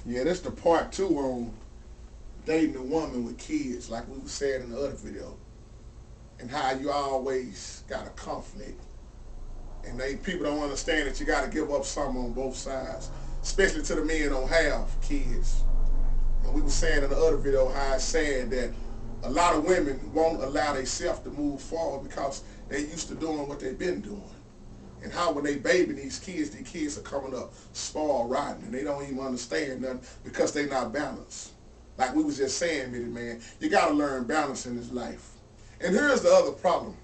Yeah, that's the part two on dating a woman with kids, like we were saying in the other video, and how you always got a conflict, and people don't understand that you got to give up something on both sides, especially to the men who don't have kids. And we were saying in the other video how it's sad that a lot of women won't allow themselves to move forward because they used to doing what they've been doing. And how when they babying these kids are coming up spoiled rotten, and they don't even understand nothing because they not balanced. Like we was just saying, man, you got to learn balance in this life. And here's the other problem.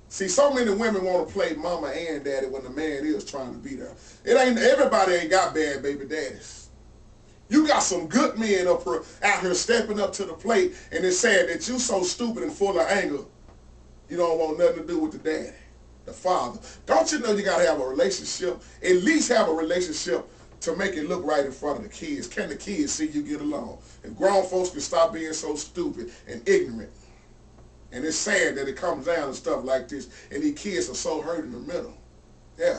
See, so many women want to play mama and daddy when the man is trying to be there. Everybody ain't got bad baby daddies. You got some good men out here stepping up to the plate, and it's sad that you so stupid and full of anger, you don't want nothing to do with the daddy, the father. Don't you know you got to have a relationship, at least have a relationship to make it look right in front of the kids? Can the kids see you get along? If grown folks can stop being so stupid and ignorant. And it's sad that it comes down to stuff like this, and these kids are so hurt in the middle. Yeah.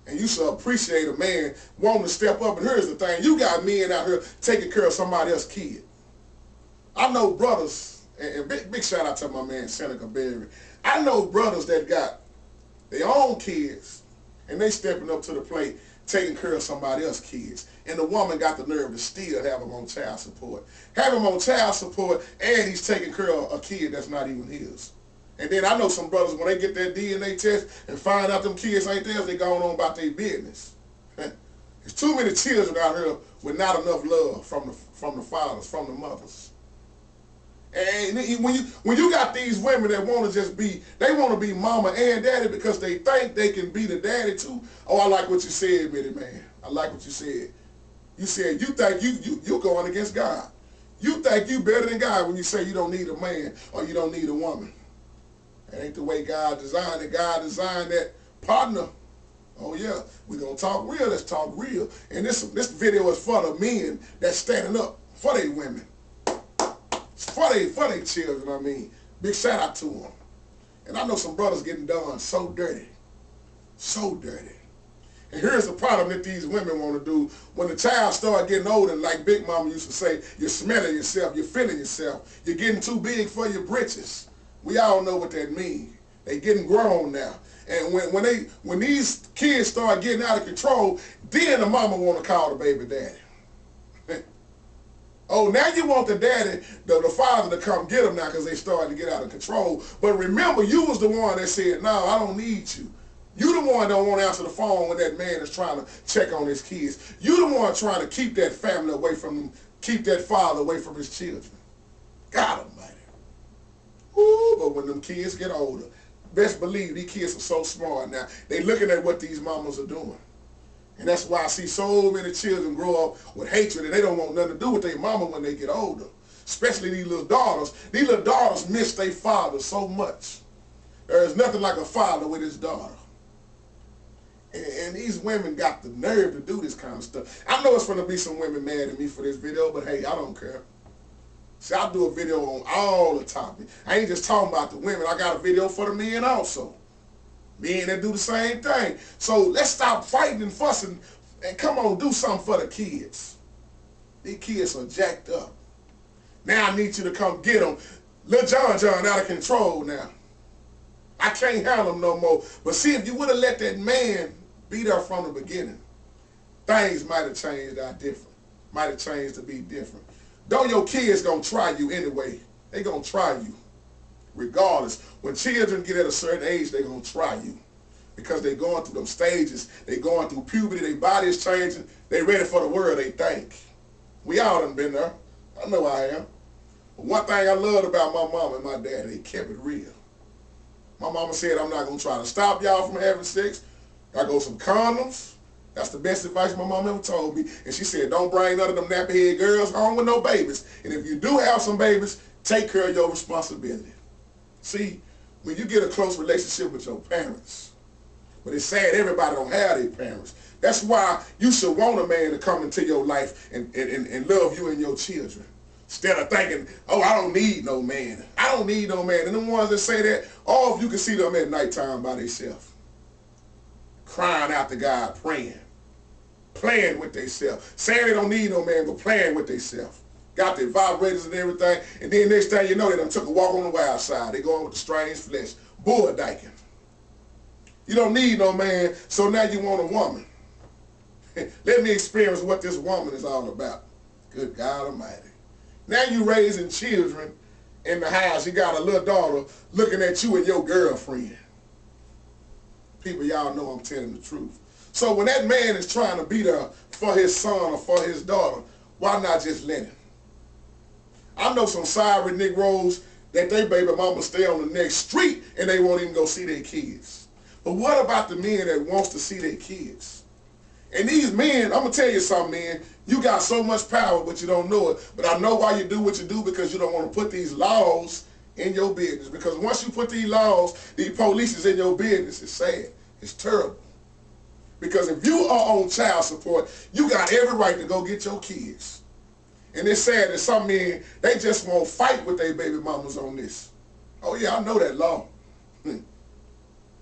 And you should appreciate a man wanting to step up. And here's the thing, you got men out here taking care of somebody else's kid. I know brothers, and big shout out to my man Seneca Berry. I know brothers that got their own kids, and they stepping up to the plate, taking care of somebody else's kids. And the woman got the nerve to still have him on child support. Have him on child support, and he's taking care of a kid that's not even his. And then I know some brothers, when they get their DNA test and find out them kids ain't theirs, they going on about their business. There's too many children out here with not enough love from the fathers, from the mothers. And when you got these women that want to just be, they want to be mama and daddy because they think they can be the daddy too. Oh, I like what you said, man. I like what you said. You said you think you're going against God. You think you better than God when you say you don't need a man or you don't need a woman. That ain't the way God designed it. God designed that partner. Oh yeah, we're going to talk real. Let's talk real. And this video is for the men that's standing up for their women. It's for their children, I mean. Big shout out to them. And I know some brothers getting done so dirty. So dirty. And here's the problem that these women want to do. When the child start getting older, like Big Mama used to say, you're smelling yourself, you're feeling yourself, you're getting too big for your britches. We all know what that means. They getting grown now. And when these kids start getting out of control, then the mama want to call the baby daddy. Oh, now you want the daddy, the father to come get them now because they starting to get out of control. But remember, you was the one that said, no, I don't need you. You the one that don't want to answer the phone when that man is trying to check on his kids. You the one trying to keep that family away from them, keep that father away from his children. God almighty. Ooh, but when them kids get older, best believe these kids are so smart now. They looking at what these mamas are doing. And that's why I see so many children grow up with hatred and they don't want nothing to do with their mama when they get older. Especially these little daughters. These little daughters miss their father so much. There is nothing like a father with his daughter. And these women got the nerve to do this kind of stuff. I know it's going to be some women mad at me for this video, but hey, I don't care. See, I do a video on all the topics. I ain't just talking about the women. I got a video for the men also. Men that do the same thing. So let's stop fighting and fussing and come on, do something for the kids. These kids are jacked up. Now I need you to come get them. Lil John out of control now. I can't handle him no more. But see, if you would have let that man be there from the beginning, things might have changed out different. Might have changed to be different. Though your kids gonna try you anyway, they gonna try you. Regardless, when children get at a certain age, they gonna try you. Because they going through them stages, they going through puberty, their body is changing, they ready for the world, they think. We all done been there. I know I am. But one thing I loved about my mom and my dad, they kept it real. My mama said, I'm not gonna try to stop y'all from having sex. I go some condoms. That's the best advice my mom ever told me. And she said, don't bring none of them nappy-head girls home with no babies. And if you do have some babies, take care of your responsibility. See, when you get a close relationship with your parents, but it's sad everybody don't have their parents. That's why you should want a man to come into your life and love you and your children. Instead of thinking, oh, I don't need no man. I don't need no man. And the ones that say that, all of you can see them at nighttime by themselves. Crying out to God, praying. playing with themselves. Saying they don't need no man, but playing with themselves. Got their vibrators and everything, and then next thing you know, they done took a walk on the wild side. They going with the strange flesh. Bull dyking. You don't need no man, so now you want a woman. Let me experience what this woman is all about. Good God Almighty. Now you raising children in the house. You got a little daughter looking at you and your girlfriend. People, y'all know I'm telling the truth. So when that man is trying to be there for his son or for his daughter, why not just let him? I know some sorry Negroes that they baby mama stay on the next street and they won't even go see their kids. But what about the men that wants to see their kids? And these men, I'm going to tell you something, man. You got so much power, but you don't know it. But I know why you do what you do, because you don't want to put these laws in your business. Because once you put these laws, the police is in your business. It's sad. It's terrible. Because if you are on child support, you got every right to go get your kids. And it's sad that some men, they just won't fight with their baby mamas on this. Oh yeah, I know that law.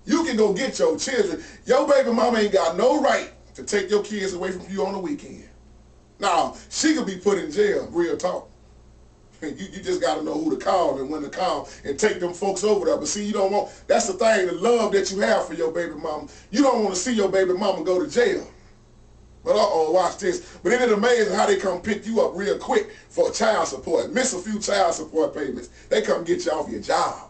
You can go get your children. Your baby mama ain't got no right to take your kids away from you on the weekend. Now, she could be put in jail, real talk. You just got to know who to call and when to call and take them folks over there. But see, you don't want, that's the thing, the love that you have for your baby mama. You don't want to see your baby mama go to jail. But watch this. But isn't it amazing how they come pick you up real quick for child support? Miss a few child support payments. They come get you off your job.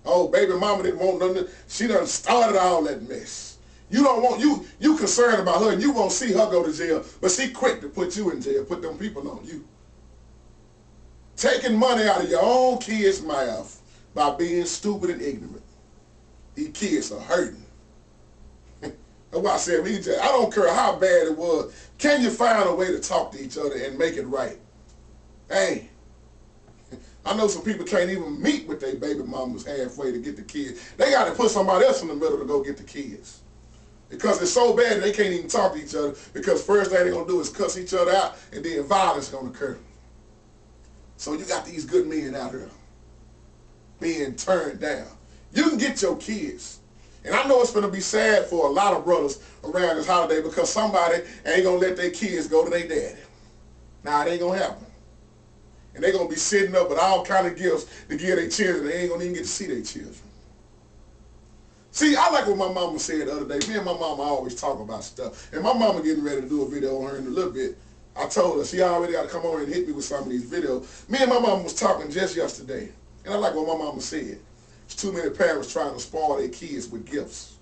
Oh, baby mama didn't want nothing. She done started all that mess. You don't want, you concerned about her and you won't see her go to jail, but she quick to put you in jail, put them people on you. Taking money out of your own kids' mouth by being stupid and ignorant. These kids are hurting. That's why I said, I don't care how bad it was. Can you find a way to talk to each other and make it right? Hey, I know some people can't even meet with their baby mamas halfway to get the kids. They got to put somebody else in the middle to go get the kids. Because it's so bad they can't even talk to each other, because first thing they're going to do is cuss each other out, and then violence is going to occur. So you got these good men out here being turned down. You can get your kids. And I know it's going to be sad for a lot of brothers around this holiday, because somebody ain't going to let their kids go to their daddy. Nah, it ain't going to happen. And they're going to be sitting up with all kind of gifts to give their children. They ain't going to even get to see their children. See, I like what my mama said the other day. Me and my mama always talk about stuff. And my mama getting ready to do a video on her in a little bit. I told her she already got to come over and hit me with some of these videos. Me and my mama was talking just yesterday. And I like what my mama said. There's too many parents trying to spoil their kids with gifts.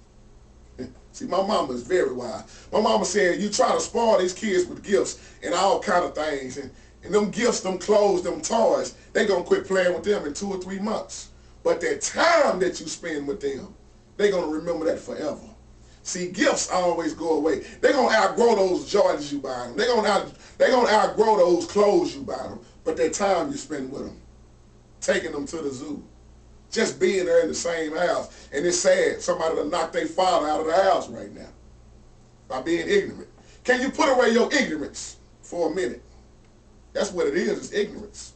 See, my mama is very wise. My mama said, you try to spoil these kids with gifts and all kind of things. And them gifts, them clothes, them toys, they going to quit playing with them in 2 or 3 months. But that time that you spend with them, they're going to remember that forever. See, gifts always go away. They're going to outgrow those Jordans you buy them. They're going to outgrow those clothes you buy them. But that time you spend with them, taking them to the zoo, just being there in the same house. And it's sad, somebody done knocked their father out of the house right now by being ignorant. Can you put away your ignorance for a minute? That's what it is, it's ignorance.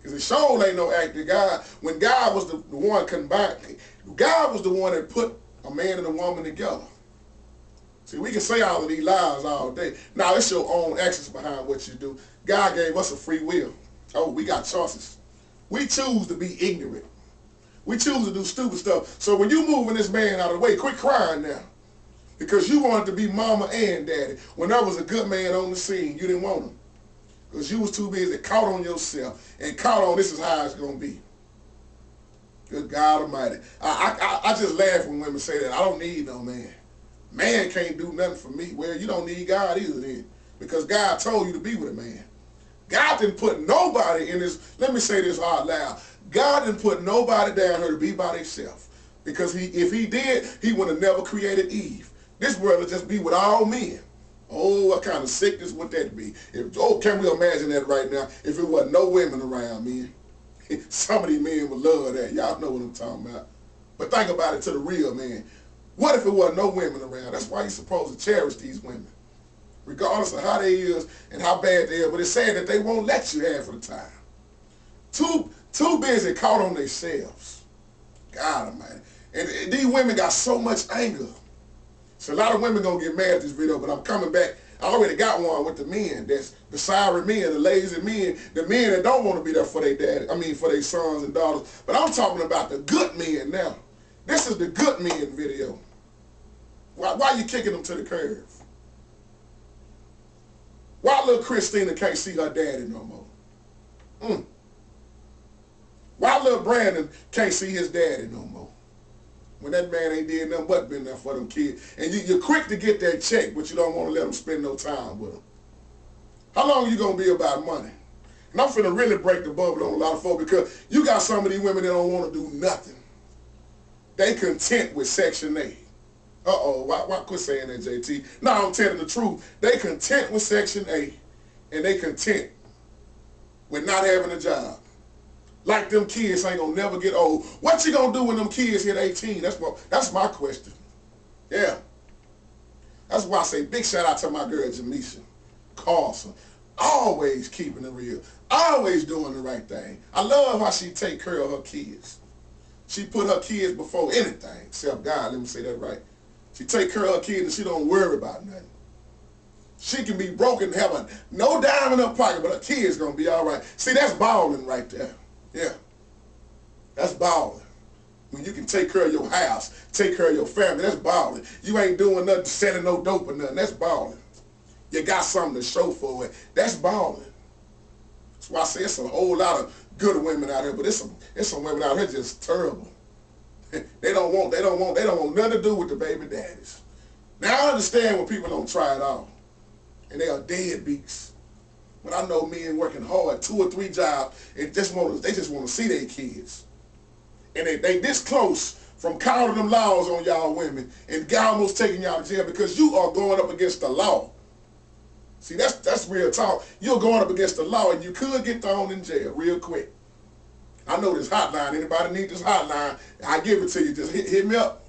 Because it sure ain't no act of God. When God was the one combined, God was the one that put a man and a woman together. See, we can say all of these lies all day. Now, it's your own actions behind what you do. God gave us a free will. Oh, we got choices. We choose to be ignorant. We choose to do stupid stuff. So when you moving this man out of the way, quit crying now. Because you wanted to be mama and daddy. When there was a good man on the scene, you didn't want him. Because you was too busy caught on yourself and caught on this is how it's going to be. Good God Almighty. I just laugh when women say that. I don't need no man. Man can't do nothing for me. Well, you don't need God either then. Because God told you to be with a man. God didn't put nobody in this, let me say this out loud. God didn't put nobody down here to be by themselves. Because if he did, he would have never created Eve. This world would just be with all men. Oh, what kind of sickness would that be? Can we imagine that right now if it wasn't no women around, men? Some of these men would love that. Y'all know what I'm talking about. But think about it to the real man. What if it wasn't no women around? That's why you're supposed to cherish these women. Regardless of how they is and how bad they are. But it's sad that they won't let you half of the time. Too busy caught on themselves. God Almighty. And these women got so much anger. So a lot of women gonna get mad at this video, but I'm coming back. I already got one with the men. That's the sorry men, the lazy men, the men that don't want to be there for their daddy. I mean, for their sons and daughters. But I'm talking about the good men now. This is the good men video. Why you kicking them to the curb? Why little Christina can't see her daddy no more? Why little Brandon can't see his daddy no more? When that man ain't did nothing but been there for them kids. And you're quick to get that check, but you don't want to let them spend no time with them. How long you going to be about money? And I'm finna really break the bubble on a lot of folks, because you got some of these women that don't want to do nothing. They content with Section 8. Uh-oh, why quit saying that, JT? No, I'm telling the truth. They content with Section 8, and they content with not having a job. Like them kids ain't gonna never get old. What you gonna do when them kids hit 18? That's my question. Yeah. That's why I say big shout out to my girl Jamisha Carlson. Always keeping it real. Always doing the right thing. I love how she take care of her kids. She put her kids before anything, except God, let me say that right. She take care of her kids and she don't worry about nothing. She can be broken and have no dime in her pocket, but her kids gonna be all right. See, that's balling right there. Yeah, that's balling. When you can take care of your house, take care of your family, that's balling. You ain't doing nothing, selling no dope or nothing, that's balling. You got something to show for it, that's balling. That's why I say it's a whole lot of good women out here, but it's some women out here just terrible. They don't want nothing to do with the baby daddies. Now I understand when people don't try it out, and they are deadbeats. But I know men working hard, 2 or 3 jobs, and they just want to see their kids. And they this close from calling them laws on y'all women and almost taking y'all to jail because you are going up against the law. See, that's real talk. You're going up against the law, and you could get thrown in jail real quick. I know this hotline. Anybody need this hotline, I give it to you. Just hit me up.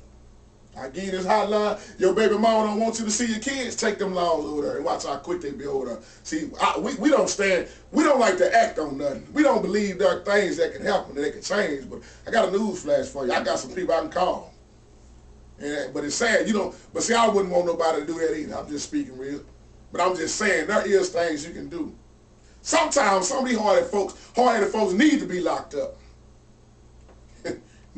I give you this hotline. Your baby mama don't want you to see your kids. Take them laws over there and watch how quick they be over there. See, we don't like to act on nothing. We don't believe there are things that can happen and they can change. But I got a news flash for you. I got some people I can call. But it's sad, but see, I wouldn't want nobody to do that either. I'm just speaking real. But I'm just saying, there is things you can do. Sometimes some of these hard-headed folks need to be locked up.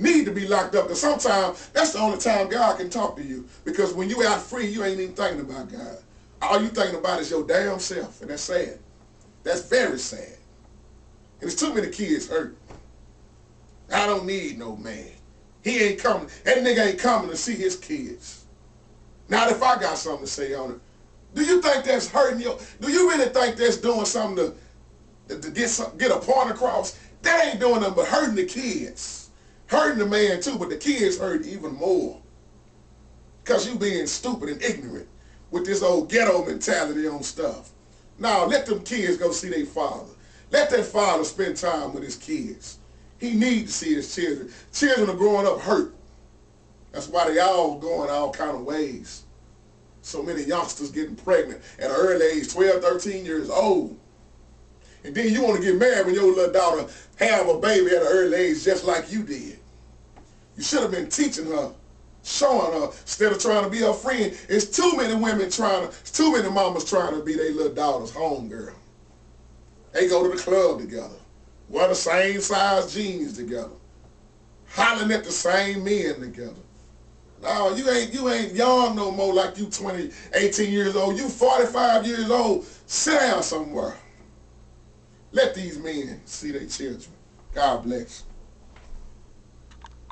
Need to be locked up, because sometimes that's the only time God can talk to you. Because when you out free, you ain't even thinking about God. All you thinking about is your damn self, and that's sad. That's very sad. And there's too many kids hurt. I don't need no man. He ain't coming. That nigga ain't coming to see his kids. Now, if I got something to say on it, do you think that's hurting you? Do you really think that's doing something to get a point across? That ain't doing nothing but hurting the kids. Hurting the man too, but the kids hurt even more. Because you being stupid and ignorant with this old ghetto mentality on stuff. Now, let them kids go see their father. Let that father spend time with his kids. He needs to see his children. Children are growing up hurt. That's why they all going all kind of ways. So many youngsters getting pregnant at an early age, 12, 13 years old. And then you want to get married when your little daughter have a baby at an early age just like you did. You should have been teaching her, showing her, instead of trying to be her friend. It's too many too many mamas trying to be their little daughter's home girl. They go to the club together, wear the same size jeans together, hollering at the same men together. No, you ain't young no more like you 18 years old. You 45 years old. Sit down somewhere. Let these men see their children. God bless.